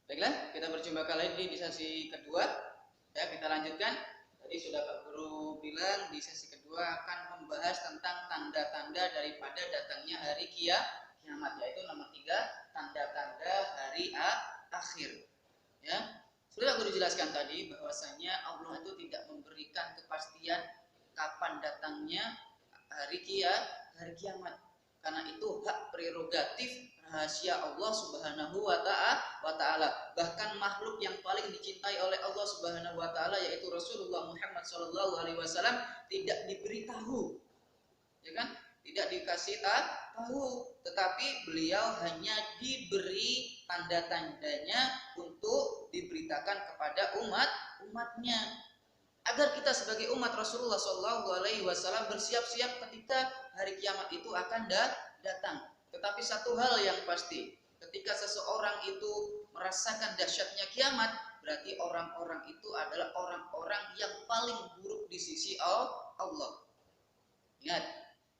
Baiklah, kita berjumpa kembali di sesi kedua. Ya, kita lanjutkan. Tadi sudah Pak Guru bilang di sesi kedua akan membahas tentang tanda-tanda daripada datangnya hari kiamat, yaitu nomor 3, tanda-tanda hari akhir. Ya, sudah Guru jelaskan tadi bahwasanya Allah itu tidak memberikan kepastian kapan datangnya hari kiamat. Karena itu hak prerogatif rahasia Allah Subhanahu wa taala. Bahkan makhluk yang paling dicintai oleh Allah Subhanahu wa taala yaitu Rasulullah Muhammad sallallahu alaihi wasallam tidak diberitahu. Ya kan? Tidak dikasih tahu, tetapi beliau hanya diberi tanda-tandanya untuk diberitakan kepada umatnya agar kita sebagai umat Rasulullah Shallallahu Alaihi Wasallam bersiap-siap ketika hari kiamat itu akan datang. Tetapi satu hal yang pasti, ketika seseorang itu merasakan dahsyatnya kiamat, berarti orang-orang itu adalah orang-orang yang paling buruk di sisi Allah. Ingat,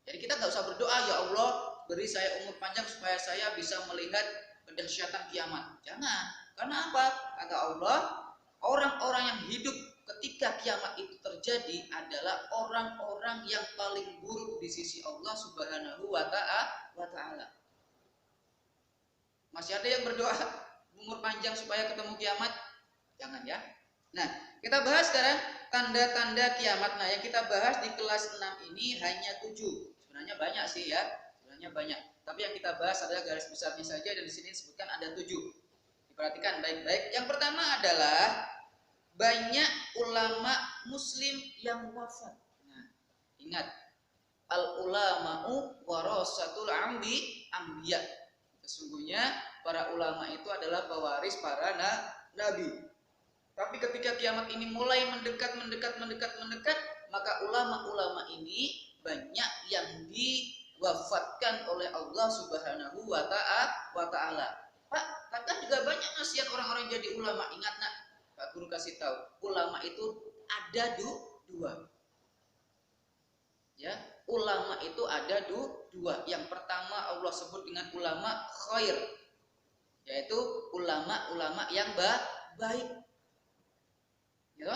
jadi kita nggak usah berdoa, ya Allah beri saya umur panjang supaya saya bisa melihat kedahsyatan kiamat. Jangan, karena apa? Kata Allah, orang-orang yang hidup ketika kiamat itu terjadi adalah orang-orang yang paling buruk di sisi Allah Subhanahu wa taala. Masih ada yang berdoa umur panjang supaya ketemu kiamat? Jangan ya. Nah, kita bahas sekarang tanda-tanda kiamat. Nah, yang kita bahas di kelas 6 ini hanya 7. Sebenarnya banyak sih ya. Sebenarnya banyak. Tapi yang kita bahas adalah garis besarnya saja dan di sini disebutkan ada 7. Diperhatikan baik-baik. Yang pertama adalah banyak ulama muslim yang wafat. Nah, ingat, al ulama'u warasatul anbiya. Sesungguhnya para ulama itu adalah pewaris para nabi. Tapi ketika kiamat ini mulai mendekat, maka ulama-ulama ini banyak yang diwafatkan oleh Allah Subhanahu wa taala. Pak, kan juga banyak nasihat orang-orang jadi ulama. Ingat nak, Pak Guru kasih tahu, ulama itu ada dua. Ya, ulama itu ada dua. Yang pertama Allah sebut dengan ulama khair, yaitu ulama-ulama yang baik. Ya,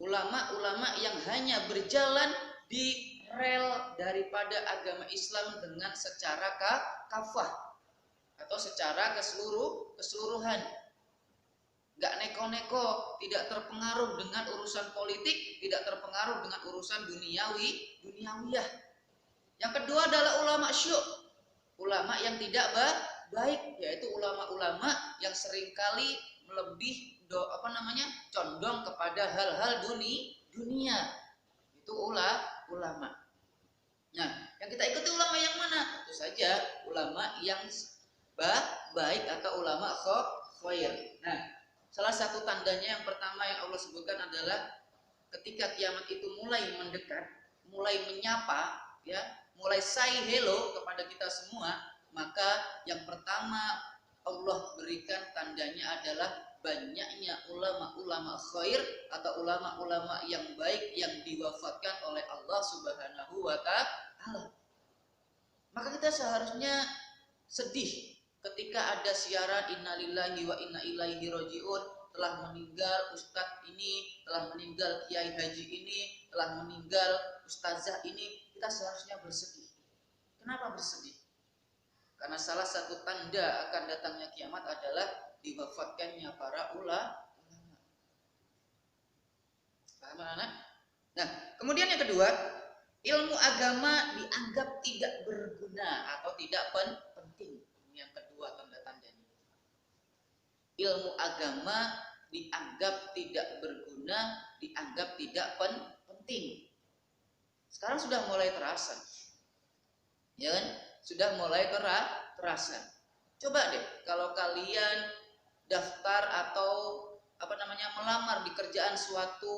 ulama-ulama yang hanya berjalan di rel daripada agama Islam dengan secara kafah atau secara keseluruhan. Gak neko-neko, tidak terpengaruh dengan urusan politik, tidak terpengaruh dengan urusan duniawiyah. Yang kedua adalah ulama syuk, ulama yang tidak baik, yaitu ulama-ulama yang seringkali lebih condong kepada hal-hal dunia. Itu ulama. Nah, yang kita ikuti ulama yang mana? Tentu saja ulama yang baik atau ulama khair. Nah, salah satu tandanya yang pertama yang Allah sebutkan adalah ketika kiamat itu mulai mendekat, mulai menyapa, ya, mulai say hello kepada kita semua, maka yang pertama Allah berikan tandanya adalah banyaknya ulama-ulama khair atau ulama-ulama yang baik yang diwafatkan oleh Allah Subhanahu wa taala. Maka kita seharusnya sedih ketika ada siaran innalillahi wa inna ilaihi rajiun, telah meninggal ustadz ini, telah meninggal kiai haji ini, telah meninggal ustazah ini, kita seharusnya bersedih. Kenapa bersedih? Karena salah satu tanda akan datangnya kiamat adalah diwafatkannya para ulama. Paham anak? Nah, kemudian yang kedua, ilmu agama dianggap tidak berguna atau tidak penting. Yang kedua tanda-tandanya, ilmu agama dianggap tidak berguna, dianggap tidak penting. Sekarang sudah mulai terasa, ya kan? Sudah mulai terasa. Coba deh kalau kalian daftar atau melamar di suatu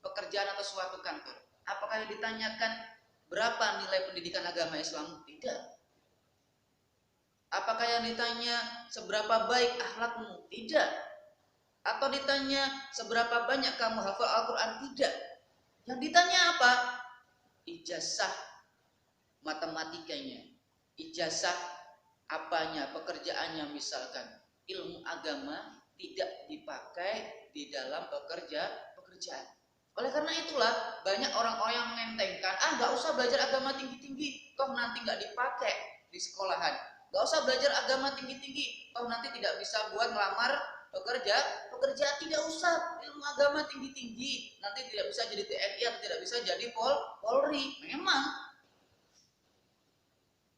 pekerjaan atau suatu kantor, apakah yang ditanyakan berapa nilai pendidikan agama Islam? Tidak. Apakah yang ditanya seberapa baik akhlakmu? Tidak. Atau ditanya seberapa banyak kamu hafal Al-Quran? Tidak. Yang ditanya apa? Ijazah matematikanya, ijazah apanya, pekerjaannya misalkan. Ilmu agama tidak dipakai di dalam pekerjaan. Oleh karena itulah banyak orang-orang yang mengentengkan, nggak usah belajar agama tinggi-tinggi, toh nanti nggak dipakai di sekolahan. Nggak usah belajar agama tinggi-tinggi, toh nanti tidak bisa buat ngelamar pekerjaan. Tidak usah ilmu agama tinggi-tinggi, nanti tidak bisa jadi TNI atau tidak bisa jadi Polri. Memang,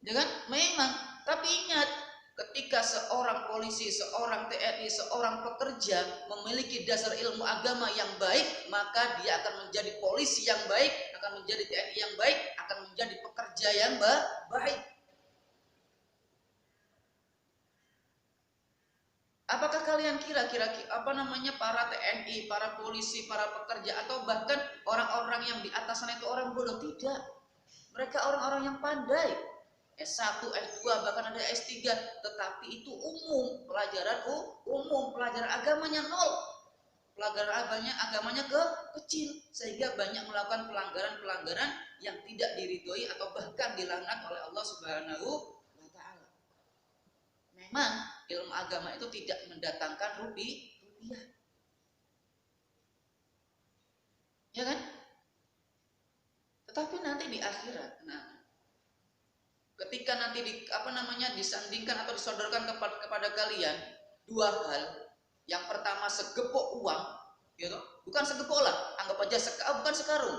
jangan memang. Tapi ingat, ketika seorang polisi, seorang TNI, seorang pekerja memiliki dasar ilmu agama yang baik, maka dia akan menjadi polisi yang baik, akan menjadi TNI yang baik, akan menjadi pekerja yang baik. Apakah kalian kira-kira para TNI, para polisi, para pekerja, atau bahkan orang-orang yang di atas sana itu orang bodoh? Tidak. Mereka orang-orang yang pandai. S1, S2, bahkan ada S3, tetapi itu umum, pelajaran agamanya nol. Pelajaran agamanya kecil, sehingga banyak melakukan pelanggaran-pelanggaran yang tidak diridhoi atau bahkan dilaknat oleh Allah Subhanahu wa taala. Memang ilmu agama itu tidak mendatangkan rupiah. Ya kan? Tetapi nanti di akhirat, ketika nanti disandingkan atau disodorkan kepada kalian dua hal. Yang pertama segepok uang, gitu. Bukan segepok lah, anggap aja bukan sekarung,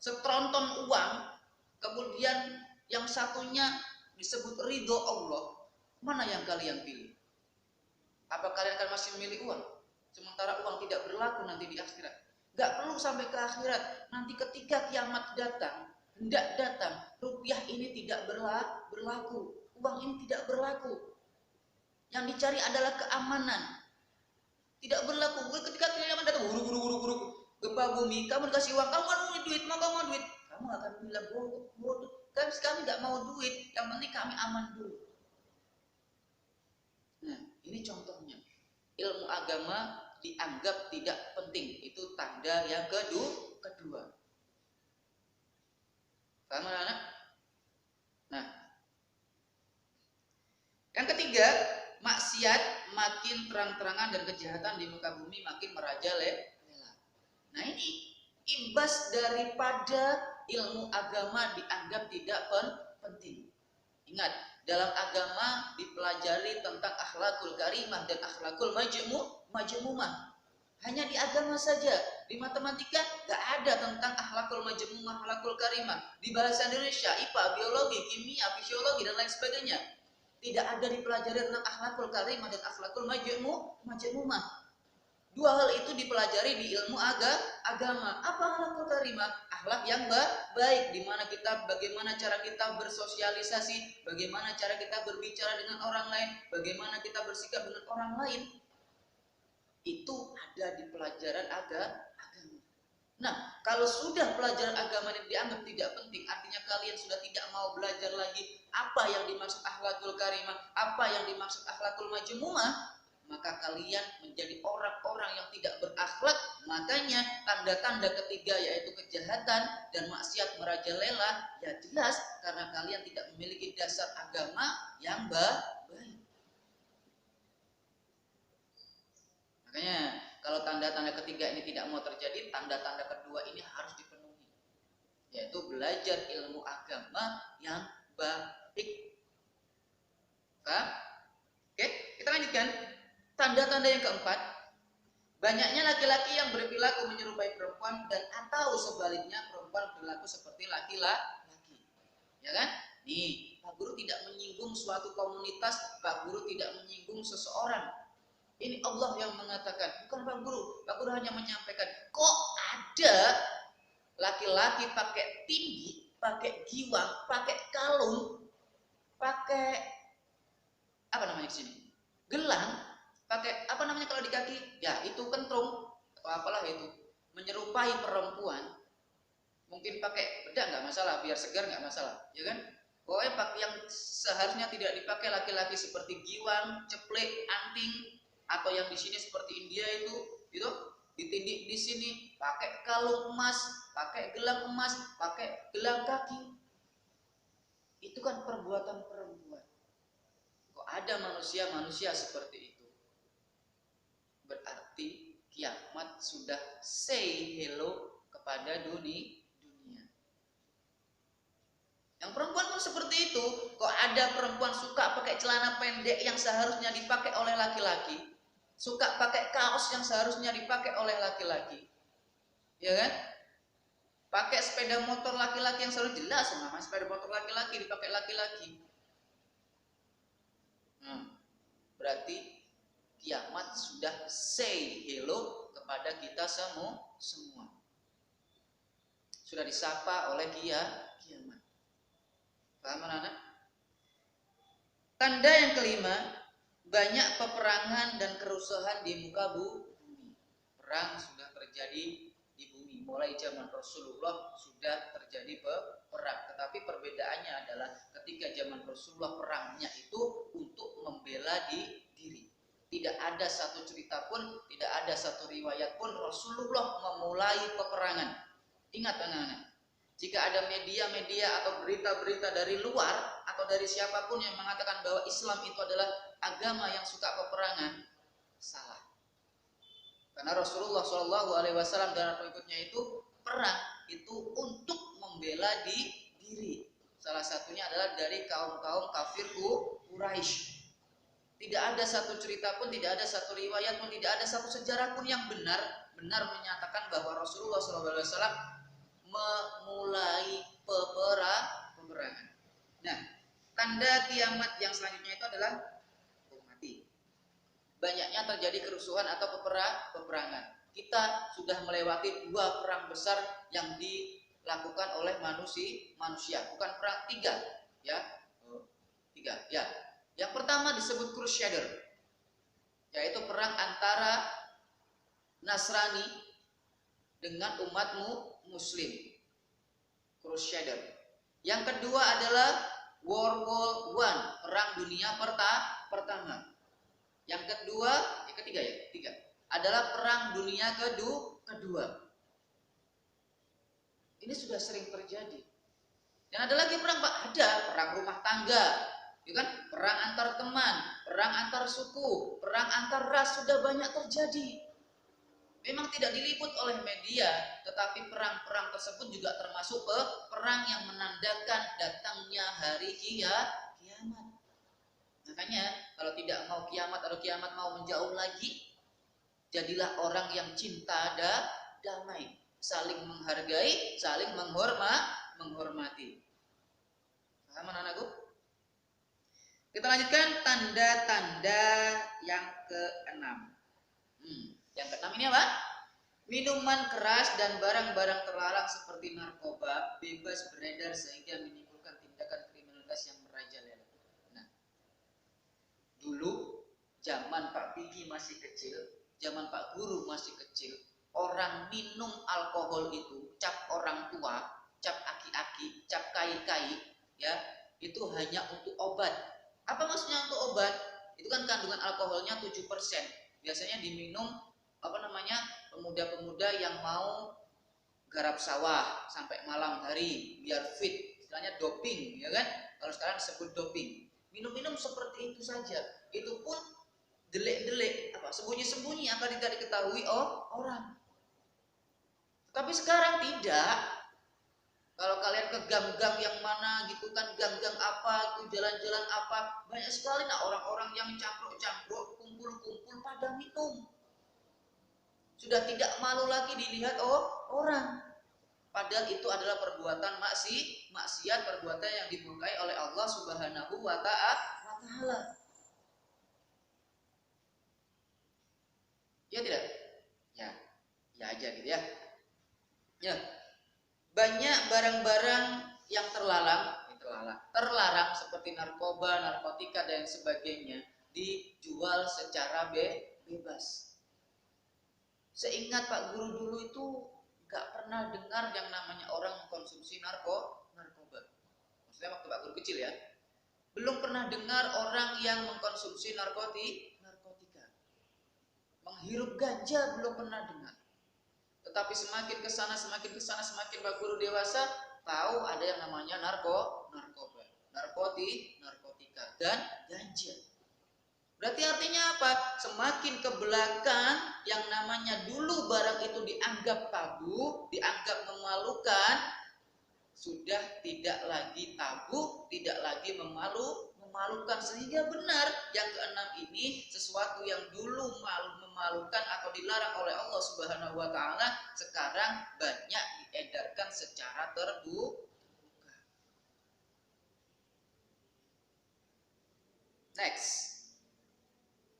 setronton uang. Kemudian yang satunya disebut ridho Allah. Mana yang kalian pilih? Apa kalian akan masih memilih uang? Sementara uang tidak berlaku nanti di akhirat. Gak perlu sampai ke akhirat. Nanti ketika kiamat datang, hendak datang, rupiah ini tidak berlaku, uang ini tidak berlaku. Yang dicari adalah keamanan. Tidak berlaku. Ketika kiamat datang, guru, gempa bumi, kamu dikasih uang, kamu mau duit, kamu akan bilang bodoh. Kan kami nggak mau duit, yang penting kami aman dulu. Nah, ini contohnya. Ilmu agama dianggap tidak penting. Itu tanda yang kedua. Paham anak? Nah, yang ketiga, maksiat makin terang-terangan dan kejahatan di muka bumi makin merajalela. Nah, ini imbas daripada ilmu agama dianggap tidak penting. Ingat, dalam agama dipelajari tentang akhlakul karimah dan akhlakul majmumah. Hanya di agama saja. Di matematika gak ada tentang akhlakul majmumah, akhlakul karimah. Di bahasa Indonesia, IPA, biologi, kimia, fisiologi dan lain sebagainya, tidak ada dipelajari tentang akhlakul karimah dan akhlakul majmumah. Dua hal itu dipelajari di ilmu agama. Apa akhlakul karimah? Akhlak yang baik, di mana bagaimana cara kita bersosialisasi, bagaimana cara kita berbicara dengan orang lain, bagaimana kita bersikap dengan orang lain. Itu ada di pelajaran agama. Nah, kalau sudah pelajaran agama ini dianggap tidak penting, artinya kalian sudah tidak mau belajar lagi apa yang dimaksud akhlakul karimah, apa yang dimaksud akhlakul majmumah, maka kalian menjadi orang-orang yang tidak berakhlak. Makanya tanda-tanda ketiga yaitu kejahatan dan maksiat merajalela, ya jelas karena kalian tidak memiliki dasar agama yang baik. Makanya kalau tanda-tanda ketiga ini tidak mau terjadi, tanda-tanda kedua ini harus dipenuhi, yaitu belajar ilmu agama yang baik. Paham? Oke, kita lanjutkan. Tanda-tanda yang keempat, banyaknya laki-laki yang berperilaku menyerupai perempuan dan atau sebaliknya perempuan berlaku seperti laki-laki. Ya kan? Nih, Pak Guru tidak menyinggung suatu komunitas, Pak Guru tidak menyinggung seseorang. Ini Allah yang mengatakan, bukan Pak Guru. Pak Guru hanya menyampaikan, kok ada laki-laki pakai tinggi, pakai giwang, pakai kalung, pakai apa namanya di sini? Gelang, pakai apa namanya kalau di kaki? Ya, itu kentrung atau apalah itu. Menyerupai perempuan. Mungkin pakai bedak nggak masalah, biar segar nggak masalah, ya kan? Pokoknya pakai yang seharusnya tidak dipakai laki-laki seperti giwang, ceplek, anting, atau yang di sini seperti India itu ditindik di sini, pakai kalung emas, pakai gelang emas, pakai gelang kaki. Itu kan perbuatan perempuan. Kok ada manusia-manusia seperti itu? sudah say hello kepada dunia. Yang perempuan pun seperti itu. Kok ada perempuan suka pakai celana pendek yang seharusnya dipakai oleh laki-laki, suka pakai kaos yang seharusnya dipakai oleh laki-laki, ya kan? Pakai sepeda motor laki-laki yang selalu jelas, nama sepeda motor laki-laki dipakai laki-laki. Berarti kiamat sudah say hello kepada kita semua. Sudah disapa oleh kiamat. Paham anak? Tanda yang kelima, banyak peperangan dan kerusuhan di muka bumi. Perang sudah terjadi di bumi. Mulai zaman Rasulullah sudah terjadi perang. Tetapi perbedaannya adalah ketika zaman Rasulullah perangnya itu untuk membela diri. Tidak ada satu cerita pun, tidak ada satu riwayat pun Rasulullah memulai peperangan. Ingat anak-anak, jika ada media-media atau berita-berita dari luar atau dari siapapun yang mengatakan bahwa Islam itu adalah agama yang suka peperangan, salah. Karena Rasulullah SAW dan pengikutnya itu perang itu untuk membela diri. Salah satunya adalah dari kaum-kaum kafir Quraisy. Tidak ada satu cerita pun, tidak ada satu riwayat pun, tidak ada satu sejarah pun yang benar menyatakan bahwa Rasulullah SAW memulai peperangan. Nah, tanda kiamat yang selanjutnya itu adalah mati. Banyaknya terjadi kerusuhan atau peperangan. Kita sudah melewati 2 perang besar yang dilakukan oleh manusia, bukan perang 3, ya. 3, ya. Yang pertama disebut Crusader, yaitu perang antara Nasrani dengan umat Muslim. Crusader. Yang kedua adalah World War I, perang dunia pertama. Yang ketiga adalah perang dunia kedua. Ini sudah sering terjadi. Dan ada lagi perang, Pak, ada perang rumah tangga, ya kan? Perang antar teman, perang antar suku, perang antar ras sudah banyak terjadi. Memang tidak diliput oleh media, tetapi perang-perang tersebut juga termasuk perang yang menandakan datangnya hari kiamat. Makanya kalau tidak mau kiamat atau kiamat mau menjauh lagi, jadilah orang yang cinta damai, saling menghargai, saling menghormati. Paham anak-anakku? Kita lanjutkan tanda-tanda yang ke-6. Yang ke-6 ini apa? Minuman keras dan barang-barang terlarang seperti narkoba bebas beredar sehingga menimbulkan tindakan kriminalitas yang merajalela. Nah, dulu zaman Pak Pigi masih kecil, zaman Pak Guru masih kecil, orang minum alkohol itu cap orang tua, cap aki-aki, cap kai-kai, ya, itu hanya untuk obat. Apa maksudnya untuk obat? Itu kan kandungan alkoholnya 7%. Biasanya diminum pemuda-pemuda yang mau garap sawah sampai malam hari biar fit, istilahnya doping, ya kan? Kalau sekarang disebut doping. Minum-minum seperti itu saja. Itu pun delik-delik, sembunyi-sembunyi agar tidak diketahui orang. Tapi sekarang tidak. Kalau kalian ke gang-gang yang mana gitu kan, gang-gang apa, itu jalan-jalan apa, banyak sekali orang-orang yang campur-campur, kumpul-kumpul pada minum. Sudah tidak malu lagi dilihat orang. Padahal itu adalah perbuatan maksiat, perbuatan yang dimurkai oleh Allah Subhanahu wa Ta'ala. Ya tidak? Ya aja gitu ya. Ya. Banyak barang-barang yang terlarang seperti narkoba, narkotika dan sebagainya dijual secara bebas. Seingat Pak Guru dulu itu gak pernah dengar yang namanya orang mengkonsumsi narkoba. Maksudnya waktu Pak Guru kecil ya. Belum pernah dengar orang yang mengkonsumsi narkotika. Menghirup ganja belum pernah dengar. Tetapi semakin kesana semakin Pak Guru dewasa, tahu ada yang namanya narkoba, narkotika dan ganja. Berarti artinya apa? Semakin ke belakang yang namanya dulu barang itu dianggap tabu, dianggap memalukan, sudah tidak lagi tabu, tidak lagi memalukan, sehingga benar yang keenam ini sesuatu yang dulu memalukan atau dilarang oleh Allah Subhanahu wa taala sekarang banyak diedarkan secara terbuka. Next.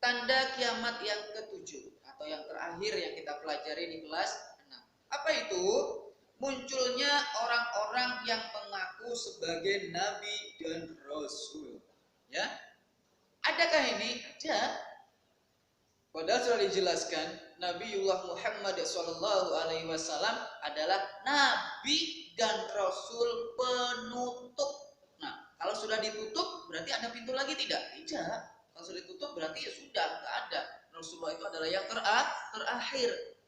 Tanda kiamat yang ketujuh atau yang terakhir yang kita pelajari di kelas 6. Apa itu? Munculnya orang-orang yang mengaku sebagai nabi dan rasul. Ya. Adakah ini? Ada. Padahal sudah dijelaskan Nabiullah Muhammad SAW adalah nabi dan rasul penutup. Nah, kalau sudah ditutup berarti ada pintu lagi tidak? Tidak. Kalau sudah ditutup berarti ya sudah, nggak ada. Rasulullah itu adalah yang terakhir.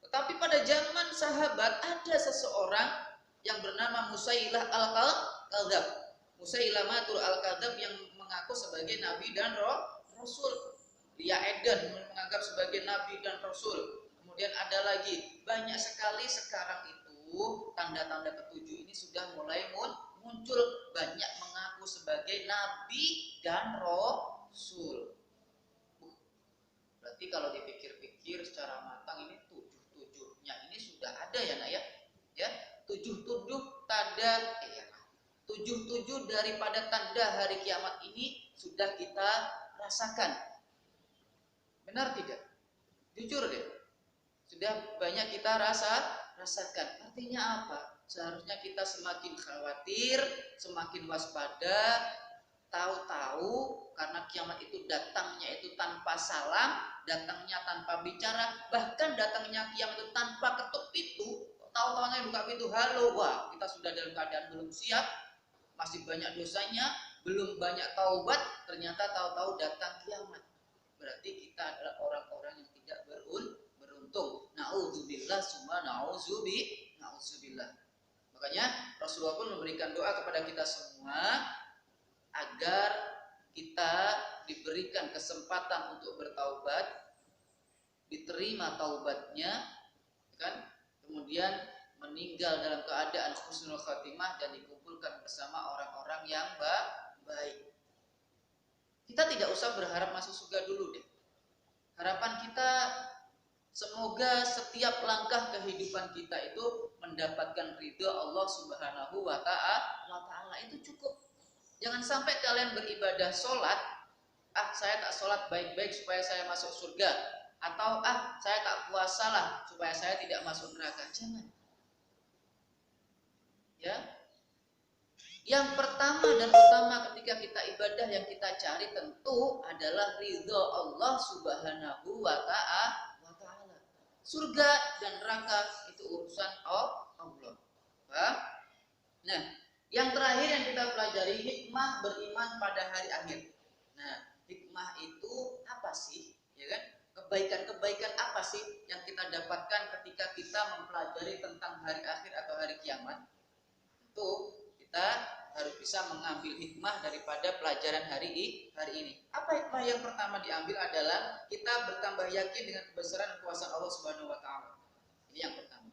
Tetapi pada zaman sahabat ada seseorang yang bernama Musailah al-Kadzab. Musailamatul al-Kadzab yang mengaku sebagai nabi dan rasul. Dia Eden menganggap sebagai nabi dan rasul. Kemudian ada lagi banyak sekali sekarang itu tanda-tanda ketujuh ini sudah mulai muncul, banyak mengaku sebagai nabi dan rasul. Berarti kalau dipikir-pikir secara matang ini tujuh-tujuhnya ini sudah ada ya nak ya. Ya, tujuh-tujuh tanda tujuh-tujuh daripada tanda hari kiamat ini sudah kita rasakan. Benar tidak? Jujur deh. Sudah banyak kita rasakan. Artinya apa? Seharusnya kita semakin khawatir, semakin waspada, tahu-tahu karena kiamat itu datangnya itu tanpa salam, datangnya tanpa bicara, bahkan datangnya kiamat itu tanpa ketuk pintu. Tahu-tahunya buka pintu, halo, wah kita sudah dalam keadaan belum siap, masih banyak dosanya, belum banyak taubat, ternyata tahu-tahu datang kiamat. Berarti kita adalah orang-orang yang tidak beruntung. Nauzubillah summa nauzubillah. Makanya Rasulullah pun memberikan doa kepada kita semua agar kita diberikan kesempatan untuk bertaubat, diterima taubatnya, kan? Kemudian meninggal dalam keadaan husnul khatimah dan dikumpulkan bersama orang-orang yang baik. Kita tidak usah berharap masuk surga dulu deh. Harapan kita semoga setiap langkah kehidupan kita itu mendapatkan ridha Allah Subhanahu wa ta'ala, itu cukup. Jangan sampai kalian beribadah sholat, saya tak sholat baik-baik supaya saya masuk surga, atau saya tak puasa lah supaya saya tidak masuk neraka. Jangan. Ya. Yang pertama dan utama ketika kita ibadah yang kita cari tentu adalah ridha Allah Subhanahu wa ta'ala. Surga dan neraka itu urusan Allah. Paham? Nah, yang terakhir yang kita pelajari hikmah beriman pada hari akhir. Nah, hikmah itu apa sih? Ya kan? Kebaikan-kebaikan apa sih yang kita dapatkan ketika kita mempelajari tentang hari akhir atau hari kiamat? Tentu kita harus bisa mengambil hikmah daripada pelajaran hari ini. Apa hikmah yang pertama diambil adalah kita bertambah yakin dengan kebesaran kuasa Allah Subhanahu wa taala. Ini yang pertama.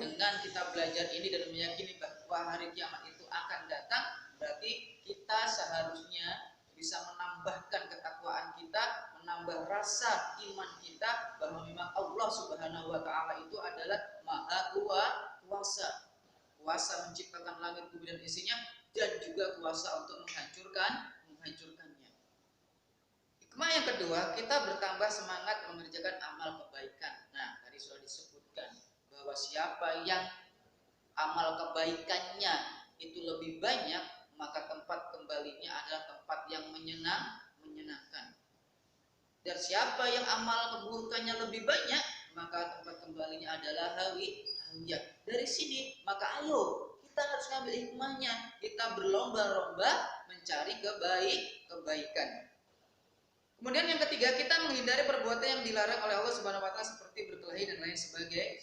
Dengan kita belajar ini dan meyakini bahwa hari kiamat itu akan datang, berarti kita seharusnya bisa menambahkan ketakwaan kita, menambah rasa iman kita bahwa memang Allah Subhanahu wa taala itu adalah Maha Kuasa. Kuasa menciptakan langit bumi dan isinya, dan juga kuasa untuk menghancurkannya. Hikmah yang kedua, kita bertambah semangat mengerjakan amal kebaikan. Nah, tadi sudah disebutkan bahwa siapa yang amal kebaikannya itu lebih banyak, maka tempat kembalinya adalah tempat yang menyenangkan. Dan siapa yang amal keburukannya lebih banyak, maka tempat kembalinya adalah hawiyah. Dari sini maka ayo kita harus ngambil hikmahnya, kita berlomba-lomba mencari kebaikan. Kemudian yang ketiga, kita menghindari perbuatan yang dilarang oleh Allah Subhanahu wa taala seperti berkelahi dan lain sebagainya.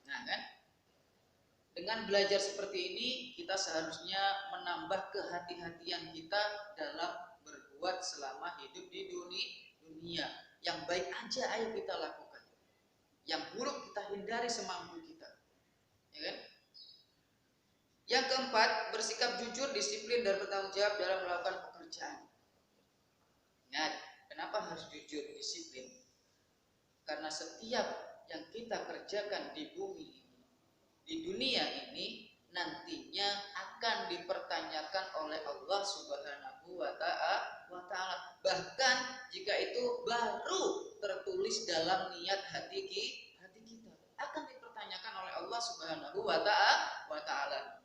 Nah, kan? Dengan belajar seperti ini kita seharusnya menambah kehati-hatian kita dalam berbuat. berbuat selama hidup di dunia. Yang baik aja ayo kita lakukan. Yang buruk kita hindari semampu kita. Ya kan? Yang keempat, bersikap jujur, disiplin, dan bertanggung jawab dalam melakukan pekerjaan. Ingat, kenapa harus jujur, disiplin? Karena setiap yang kita kerjakan di bumi ini, di dunia ini, nantinya akan dipertanyakan oleh Allah Subhanahu wa Ta'ala. Bahkan jika itu baru tertulis dalam niat hati kita, akan dipertanyakan oleh Allah Subhanahu wa Ta'ala.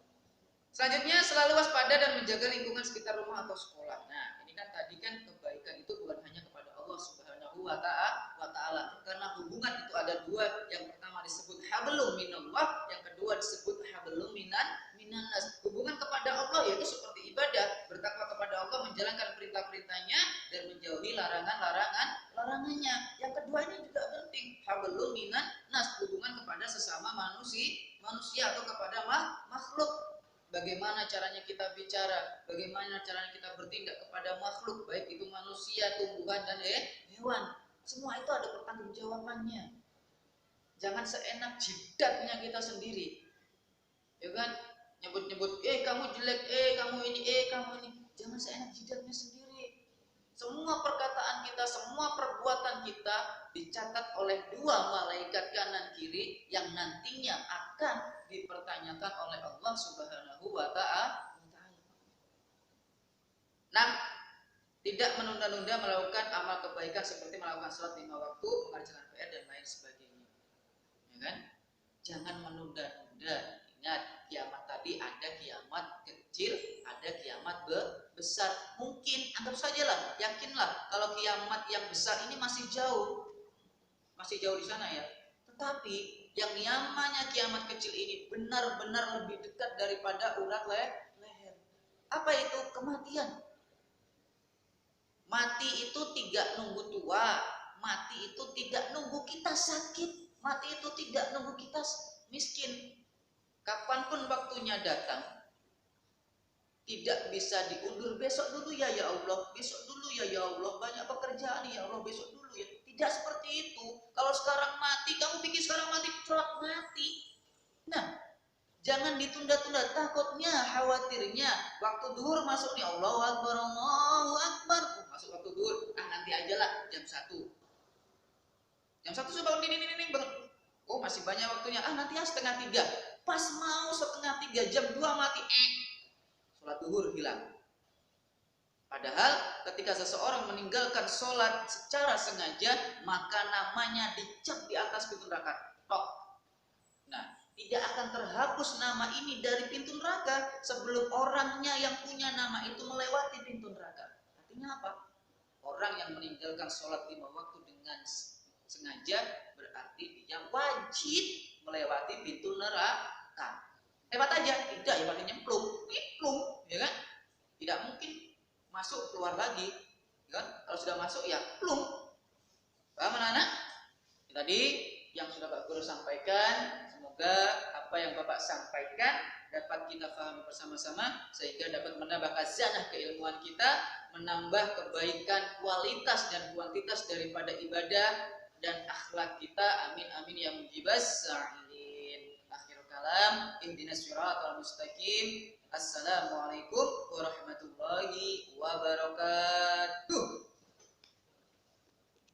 Selanjutnya, selalu waspada dan menjaga lingkungan sekitar rumah atau sekolah. Nah, ini kan tadi kan kebaikan itu bukan hanya kepada Allah Subhanahu wa Ta'ala. Karena hubungan itu ada dua. Yang pertama disebut hablum minallah, yang kedua disebut hablum minannas. Hubungan kepada Allah yaitu seperti ibadah, bertakwa kepada Allah, menjalankan perintah-perintahnya dan menjauhi larangannya. Yang kedua ini juga penting, hablum minannas, hubungan kepada sesama manusia atau kepada makhluk. Bagaimana caranya kita bicara, bagaimana caranya kita bertindak kepada makhluk, baik itu manusia, tumbuhan, dan hewan. Semua itu ada pertanggungjawabannya. Jangan seenak jidatnya kita sendiri. Ya kan? Nyebut-nyebut, kamu jelek, kamu ini, kamu ini. Jangan seenak jidatnya sendiri. Semua perkataan kita, semua perbuatan kita dicatat oleh dua malaikat kanan kiri yang nantinya akan dipertanyakan oleh Allah Subhanahu wa Ta'ala. Nah, tidak menunda-nunda melakukan amal kebaikan seperti melakukan sholat 5 waktu, mengerjakan PR dan lain sebagainya. Ya kan? Jangan menunda-nunda. Ingat, kiamat tadi ada kiamat kecil, ada kiamat besar. Mungkin anggap sajalah, yakinlah kalau kiamat yang besar ini masih jauh di sana ya. Tetapi yang namanya kiamat kecil ini benar-benar lebih dekat daripada urat leher. Apa itu? Kematian. Mati itu tidak nunggu tua, mati itu tidak nunggu kita sakit, mati itu tidak nunggu kita miskin. Kapanpun waktunya datang, tidak bisa diundur. Besok dulu ya Allah, besok dulu ya Allah, banyak pekerjaan ya Allah, besok dulu ya. Tidak seperti itu. Kalau sekarang mati, kamu pikir sekarang mati, mati. Nah, jangan ditunda-tunda. Takutnya, khawatirnya, waktu duhur masuk nih, Allahu Akbar, Allahu Akbar. Masuk waktu duhur, nanti aja lah jam 1. Jam 1 sudah ini bangun. Oh masih banyak waktunya, nanti ya 2:30. Pas mau 2:30, jam 2 mati, sholat duhur hilang. Padahal ketika seseorang meninggalkan sholat secara sengaja, maka namanya dicap di atas pintu neraka. Tok. Nah, tidak akan terhapus nama ini dari pintu neraka sebelum orangnya yang punya nama itu melewati pintu neraka. Artinya apa? Orang yang meninggalkan sholat 5 waktu dengan sengaja berarti dia wajib melewati pintu neraka. Lewat aja, tidak ya pakai nyemplung, ya kan? Tidak mungkin masuk keluar lagi, ya kan? Kalau sudah masuk ya plung. Paham anak-anak? Tadi yang sudah Pak Guru sampaikan, semoga apa yang Bapak sampaikan dapat kita pahami bersama-sama sehingga dapat menambah khazanah keilmuan kita, menambah kebaikan kualitas dan kuantitas daripada ibadah dan akhlak kita. Amin amin ya mujibas sa'ilin. Akhirul kalam, ihdinas siratal mustaqim. Assalamualaikum warahmatullahi wabarakatuh.